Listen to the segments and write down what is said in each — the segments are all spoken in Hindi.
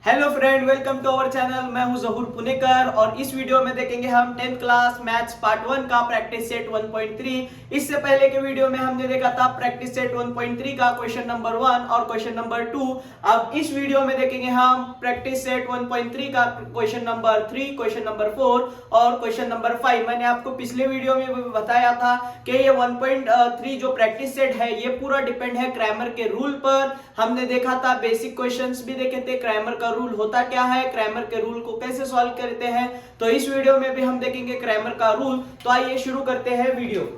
Hello friend, welcome to our channel. मैं हूं जहूर पुनेकर और इस वीडियो में देखेंगे हम 10th क्लास मैथ्स पार्ट 1 का प्रैक्टिस सेट 1.3। इससे पहले के वीडियो में हमने देखा था प्रैक्टिस सेट 1.3 का क्वेश्चन नंबर 1 और क्वेश्चन नंबर 2। अब इस वीडियो में देखेंगे हम प्रैक्टिस सेट 1.3 का क्वेश्चन नंबर 3, क्वेश्चन नंबर 4 और क्वेश्चन नंबर 5। मैंने आपको पिछले वीडियो में बताया था कि ये 1.3 जो प्रैक्टिस सेट है ये पूरा डिपेंड है क्रैमर के रूल पर। हमने देखा था बेसिक क्वेश्चंस भी देखे थे, क्रैमर का रूल होता क्या है, क्रैमर के रूल को कैसे सॉल्व करते हैं। तो इस वीडियो में भी हम देखेंगे क्रैमर का रूल। तो आइए शुरू करते हैं वीडियो।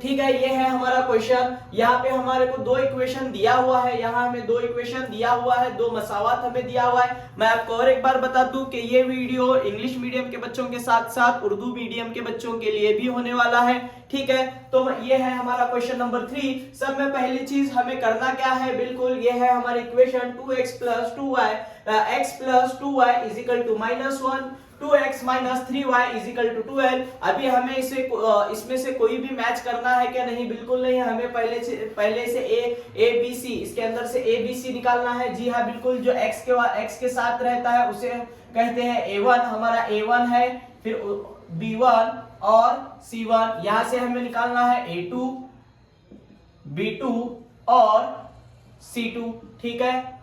ठीक है, ये है हमारा क्वेश्चन। यहाँ पे हमारे को दो इक्वेशन दिया हुआ है, यहाँ हमें दो इक्वेशन दिया हुआ है, दो मसावात हमें दिया हुआ है। मैं आपको और एक बार बता दूं कि ये वीडियो इंग्लिश मीडियम के बच्चों के साथ साथ उर्दू मीडियम के बच्चों के लिए भी होने वाला है। ठीक है, तो ये है हमारा क्वेश्चन नंबर 3। सब में पहली चीज हमें करना क्या है, बिल्कुल ये है हमारी equation 2x + 2y x + 2y = -1, 2x - 3y = 12। अभी हमें इसमें से कोई भी मैच करना है क्या? नहीं, बिल्कुल नहीं। हमें पहले से a b c इसके अंदर से a b c निकालना है। जी हाँ, बिल्कुल। जो x के साथ रहता है उसे कहते हैं a1। हमारा a1 है, फिर b1 और c1। यहां से हमें निकालना है a2, b2 और c2। ठीक है,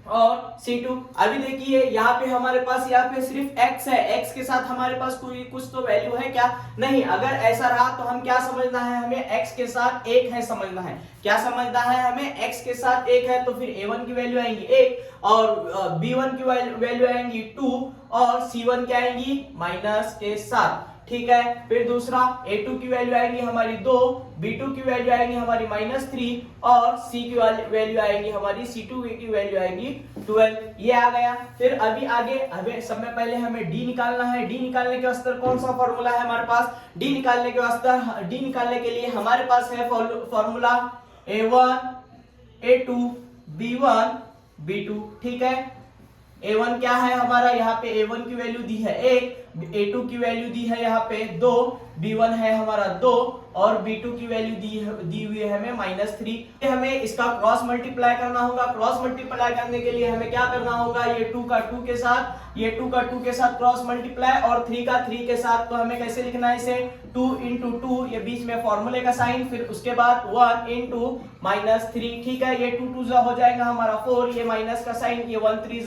और C2। अभी देखिए यहाँ पे हमारे पास यहाँ पे सिर्फ x है, x के साथ हमारे पास कोई कुछ तो वैल्यू है क्या? नहीं। अगर ऐसा रहा तो हम क्या समझना है, हमें x के साथ 1 है समझना है। क्या समझना है हमें? x के साथ 1 है, तो फिर a1 की वैल्यू आएंगी 1 और b1 की वैल्यू आएंगी 2 और c1 क्या आएंगी? माइनस के साथ। ठीक है, फिर दूसरा a2 की वैल्यू आएंगी हमारी 2, b2 की वैल्यू आएंगी हमारी -3 और c की वैल्यू आएंगी हमारी C2 की वैल्यू आएंगी 12। ये आ गया। फिर अभी आगे हमें सब में पहले हमें d निकालना है। d निकालने के वास्ते कौन सा फॉर्मूला है हमारे पास? d निकालने के लिए हमारे पास है formula a1 a2 b1 b2। ठीक है, a1 क्या है हमारा? यहाँ पे a1 की वैल्यू दी है 1, a2 की वैल्यू दी है यहाँ पे 2, b1 है हमारा 2 और b2 की वैल्यू दी हुई है हमें -3। हमें इसका क्रॉस मल्टीप्लाई करना होगा। क्रॉस मल्टीप्लाई करने के लिए हमें क्या करना होगा? ये 2 का 2 के साथ, ये 2 का 2 के साथ क्रॉस मल्टीप्लाई और 3 का 3 के साथ। तो हमें कैसे लिखना है इसे? 2 × 2, ये बीच में फॉर्मूले का साइन, फिर उसके बाद 1 × -3। ठीक है, ये 2 2 हो जाएगा हमारा 4, ये माइनस का साइन, ये 1 3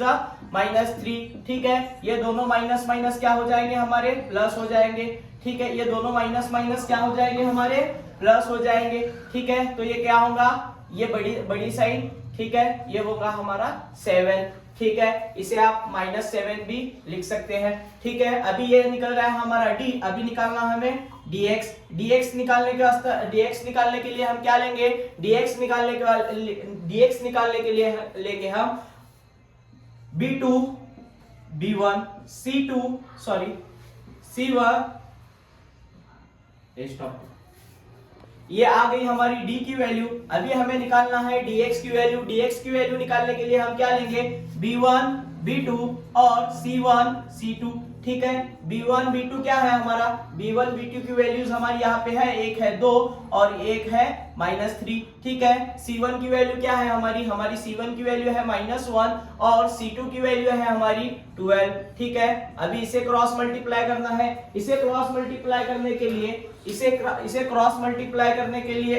-3। ठीक है, ये दोनों माइनस माइनस क्या हो जाएंगे हमारे? प्लस हो जाएंगे। ठीक है, ये दोनों माइनस माइनस क्या हो जाएंगे हमारे? प्लस हो जाएंगे। ठीक है, तो ये क्या होगा? ये बड़ी साइन। ठीक है, ये होगा हमारा 7। ठीक है, इसे आप -7 भी लिख सकते हैं। ठीक है, अभी ये निकल रहा है हमारा d। अभी निकालना हमें dx निकालने के लिए हम क्या लेंगे? dx निकालने के लिए लेंगे हम b2 b1 c1 स्टॉप। ये आ गई हमारी d की वैल्यू। अभी हमें निकालना है dx की वैल्यू। dx की वैल्यू निकालने के लिए हम क्या लेंगे? b1 b2 और c1 c2। ठीक है, b1 b2 क्या है हमारा? b1 b2 की वैल्यूज हमारी यहाँ पे है, एक है 2 और एक है -3। ठीक है, c1 की वैल्यू क्या है हमारी? हमारी c1 की वैल्यू है -1 और c2 की वैल्यू है हमारी 12। ठीक है, अभी इसे क्रॉस मल्टीप्लाई करना है। इसे क्रॉस मल्टीप्लाई करने के लिए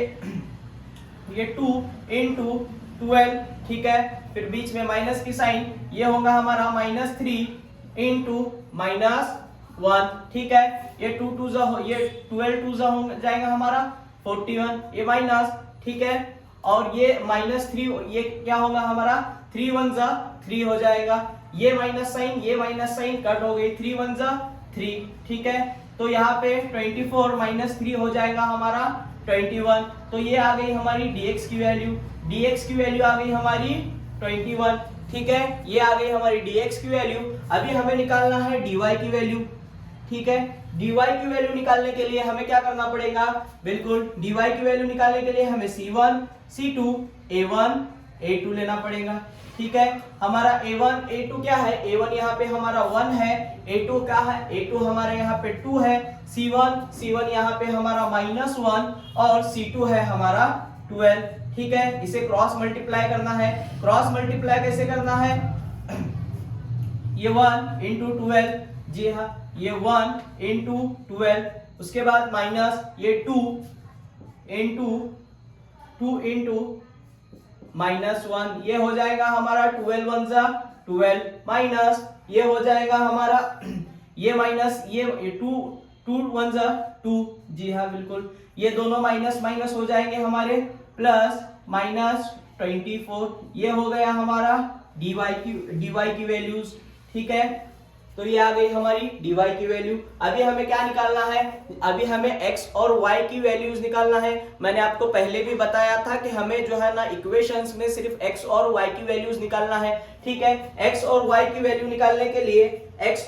ये 2 × 12। ठीक है, फिर बीच में माइनस की साइन, ये होगा हमारा -3 × -1। ठीक है, ये 12 2 हो जाएगा हमारा 41, ये माइनस। ठीक है, और ये -3, ये क्या होगा हमारा? 3 1 3 हो जाएगा। ये माइनस साइन कट हो गई, 3 1 3। ठीक है, तो यहाँ पे 24 -3 हो जाएगा हमारा 21। तो ये आ गई हमारी dx की वैल्यू आ गई हमारी 21। ठीक है, ये आ गई हमारी dx की वैल्यू। अभी हमें निकालना है dy की वैल्यू। ठीक है, dy की वैल्यू निकालने के लिए हमें क्या करना पड़ेगा? बिल्कुल, dy की वैल्यू निकालने के लिए हमें c1 c2 a1 a2 लेना पड़ेगा। ठीक है, हमारा a1 a2 क्या है? a1 यहाँ पे हमारा 1 है, a2 क्या है? a2 हमारे यहाँ पे 2 है, c1 यहाँ पे हमारा -1 और c2 है हमारा 12। ठीक है, इसे क्रॉस मल्टीप्लाई करना है। क्रॉस मल्टीप्लाई कैसे करना है, ये 1 इंटू 12, जी हाँ ये 1 इंटू 12, उसके बाद माइनस ये 2 इंटू -1, ये हो जाएगा हमारा 12 1 जा 12, माइनस ये हो जाएगा हमारा ये माइनस ये 2 1 जा 2, जी हाँ बिल्कुल, ये दोनों माइनस माइनस हो जाएंगे हमारे, प्लस -24, ये हो गया हमारा dy की वैल्यूज। ठीक है, तो ये आ गई हमारी dy की वैल्यू। अभी हमें क्या निकालना है, अभी हमें x और y की वैल्यूज निकालना है। मैंने आपको पहले भी बताया था कि हमें जो है ना इक्वेशंस में सिर्फ x और y की वैल्यूज निकालना है। ठीक है, x और y की वैल्यू निकालने के लिए x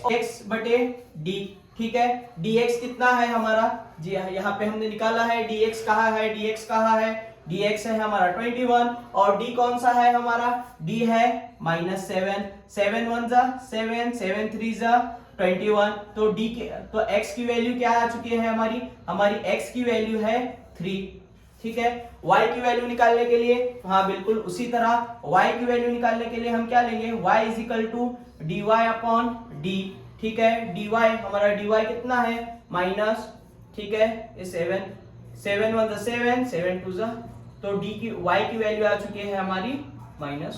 बटे d, ठीक है, dx कितना है हमारा, जी हाँ यहाँ पे हमने निकाला है, dx कहाँ है, dx है हमारा 21, और d कौन सा है हमारा, d है -7, 7 1 जा 7, 7 3 जा 21, तो d की तो x की वैल्यू क्या आ चुकी है हमारी x की वैल्यू है 3। ठीक है, y की वैल्यू निकालने के लिए, हाँ बिल्कुल उसी तरह y की वैल्यू निकालने के लिए हम क्या लेंगे, y = dy अपॉन d। ठीक है, dy हमारा dy कितना है माइनस, ठीक है, ये 7 1 7 7 2 जा, तो y की वैल्यू आ चुकी है हमारी -2।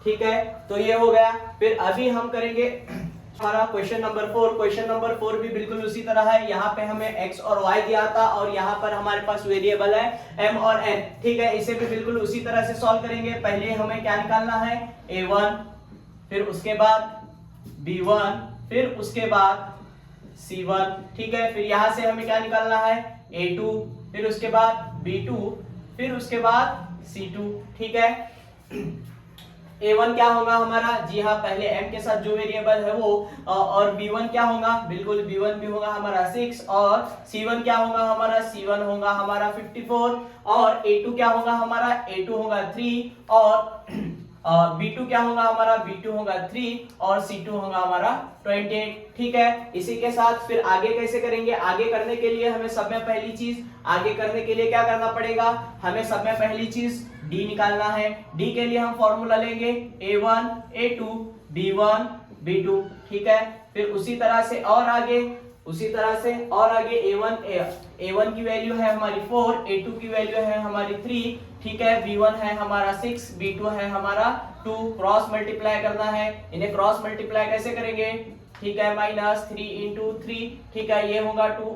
ठीक है, तो ये हो गया। फिर अभी हम करेंगे हमारा क्वेश्चन नंबर 4। क्वेश्चन नंबर 4 भी बिल्कुल उसी तरह है। यहाँ पे हमें x और y दिया था और यहाँ पर हमारे पास वेरिएबल है m और n। ठीक है, इसे भी बिल्कुल उसी तरह से सॉल्व करेंगे। पहले हमें क्या निकालना है, a1, फिर उसके बाद b1, फिर उसके बाद c1। ठीक है, फिर यहाँ से हमें क्या निकालना है, a2, फिर उसके बाद b2, फिर उसके बाद c2। ठीक है, a1 क्या होगा हमारा, जी हाँ पहले m के साथ जो वेरिएबल है वो, और b1 क्या होगा, बिल्कुल b1 भी होगा हमारा 6, और c1 क्या होगा हमारा, c1 होगा हमारा 54, और a2 क्या होगा हमारा, a2 होगा 3, और b2 क्या होगा हमारा, b2 होगा 3, और c2 होगा हमारा 28। ठीक है, इसी के साथ फिर आगे कैसे करेंगे, आगे करने के लिए हमें सब में पहली चीज, आगे करने के लिए क्या करना पड़ेगा, हमें सब में पहली चीज d निकालना है। d के लिए हम फॉर्मूला लेंगे a1 a2 b1 b2। ठीक है, फिर उसी तरह से और आगे a1 की वैल्यू है हमारी 4, a2 की वैल्यू है हमारी 3। ठीक है, b1 है हमारा 6, b2 है हमारा 2, क्रॉस मल्टीप्लाई करना है। इन्हें क्रॉस मल्टीप्लाई कैसे करेंगे, ठीक है, -3 × 3। ठीक है, ये होगा 2।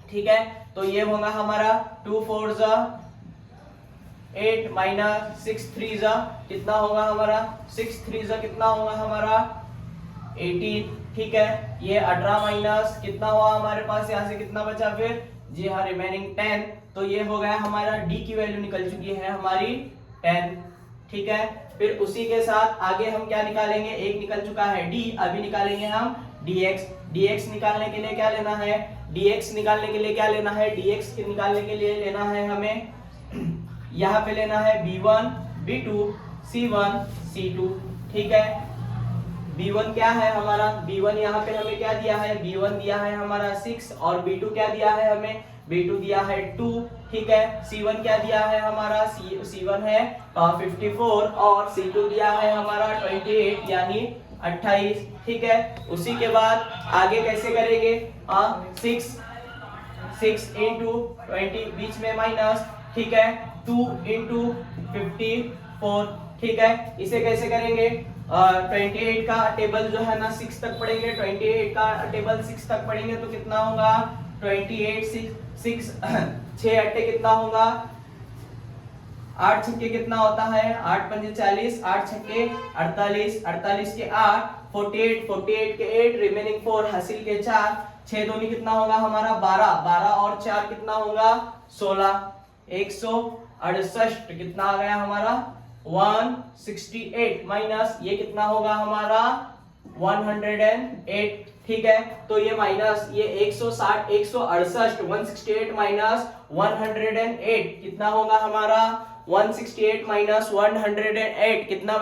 ठीक है, तो ये होगा हमारा 2 4 जा 8 -6 3 जा कितना होगा हमारा, 6 3 जा कितना होगा हमारा 18। ठीक है, ये 18 माइनस कितना हुआ हमारे पास, यहाँ से कितना बचा फिर, जी हाँ रिमेनिंग 10। तो ये हो गया हमारा d की वैल्यू निकल चुकी है हमारी 10। ठीक है, फिर उसी के साथ आगे हम क्या निकालेंगे, एक निकल चुका है d, अभी निकालेंगे हम dx निकालने के लिए क्या लेना है, dx निकालने के लिए लेना है हमें यहाँ पे लेना है b1 b2 c1 c2। ठीक है, b1 क्या है हमारा, b1 यहाँ पे हमें क्या दिया है, b1 दिया है हमारा 6, और b2 क्या दिया है हमें, b2 दिया है 2। ठीक है, c1 क्या दिया है हमारा, c1 है 54, और c2 दिया है हमारा 28 यानी 28। ठीक है, उसी के बाद आगे कैसे करेंगे, 6 × 20 बीच में माइनस। ठीक है, 2 × 54। ठीक है, इसे कैसे करेंगे, 28 का टेबल जो है ना 6 तक पढ़ेंगे, 28 का टेबल 6 तक पढ़ेंगे तो कितना होगा, 28 6 6 अट्टे कितना होगा, 8 छक्के कितना होता है, 8 पंजे 40, 8 छक्के 48, 48 के 8, 48, 48 के 8, रिमेनिंग 4, हासिल के 4, 6 दूनी कितना होगा हमारा 12, 12 और 4 कितना होगा 16, 168 कितना आ गया हमारा 168, माइनस ये कितना होगा हमारा 108। ठीक है, तो ये माइनस ये 160 168 168 माइनस 108 कितना होगा हमारा 168 माइनस 108 कितना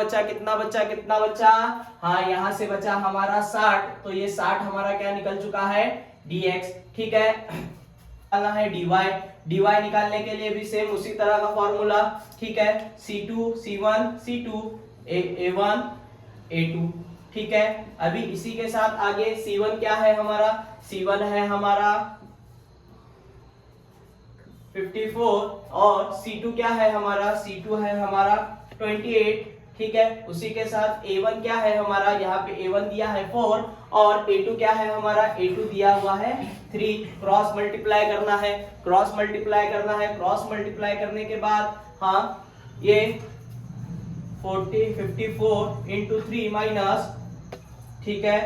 बचा, हाँ यहाँ से बचा हमारा 60। तो ये 60 हमारा क्या निकल चुका है dx। ठीक है, निकालना है dy, dy निकालने के लिए भी सेम उसी तरह का फॉर्मूला, ठीक है, c2 c1 c2 a1 a2, ठीक है। अभी इसी के साथ आगे c1 क्या है हमारा, c1 है हमारा 54 और c2 क्या है हमारा, c2 है हमारा 28, ठीक है। उसी के साथ a1 क्या है हमारा, यहाँ पे a1 दिया है 4 और a2 क्या है हमारा, a2 दिया हुआ है 3। क्रॉस मल्टीप्लाई करना है, क्रॉस मल्टीप्लाई करना है, क्रॉस मल्टीप्लाई करने के बाद हाँ ये 54 इंटू 3 माइनस, ठीक है,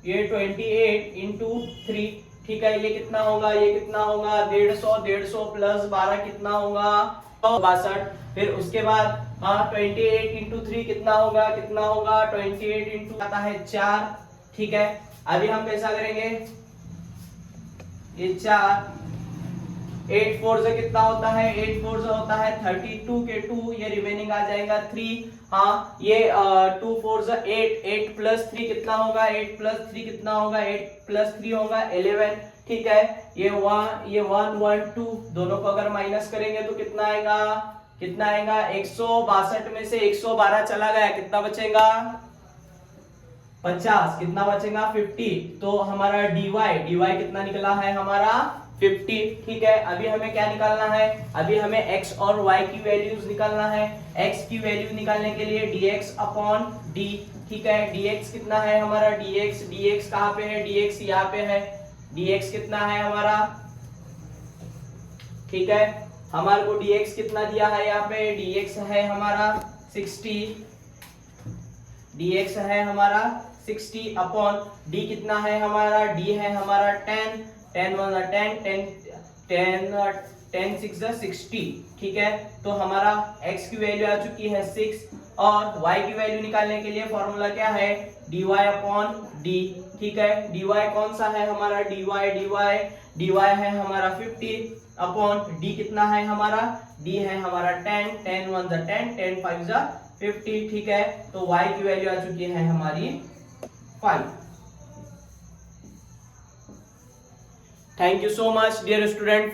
ये 28 इंटू 3, ठीक है। ये कितना होगा, ये कितना होगा 150 प्लस 12 कितना होगा 62। फिर उसके बाद हाँ 28 इंटू 3 कितना होगा, कितना होगा 28 इंटू आता है 4, ठीक है। अभी हम कैसा करेंगे, ये 4 8 4 से कितना होता है, 8 4 से होता है 32 के 2, ये रिमेनिंग आ जाएगा 3। हाँ ये 2 4 से 8, 8 प्लस 3 कितना होगा, 8 प्लस 3 कितना होगा, 8 प्लस 3 होगा 11, ठीक है। ये 1 1 2 दोनों को अगर माइनस करेंगे तो कितना आएगा, कितना आएगा 162 में से 112 चला गया, कितना बचेगा 50, कितना बचेगा 50। तो हमारा dy कितना निकला है हमारा 50, ठीक है। अभी हमें क्या निकालना है, अभी हमें x और y की वैल्यूज निकालना है। x की वैल्यू निकालने के लिए dx अपॉन d, ठीक है। dx कितना है हमारा, dx कहाँ पे है, dx यहाँ पे है, dx कितना है हमारा, ठीक है। हमारे को dx कितना दिया है यहाँ पे, dx है हमारा 60, dx है हमारा 60 अपॉन d कितना है हमारा, d है हमारा 10 10 1 10 6 60, ठीक है। तो हमारा x की वैल्यू आ चुकी है 6 और y की वैल्यू निकालने के लिए फॉर्मूला क्या है, dy अपॉन d, ठीक है। dy कौन सा है हमारा, dy है हमारा 50 अपॉन d कितना है हमारा, d है हमारा 10 10 1 10 10 5 50, ठीक है। तो y की वैल्यू आ चुकी है हमारी 5। Thank you so much dear student.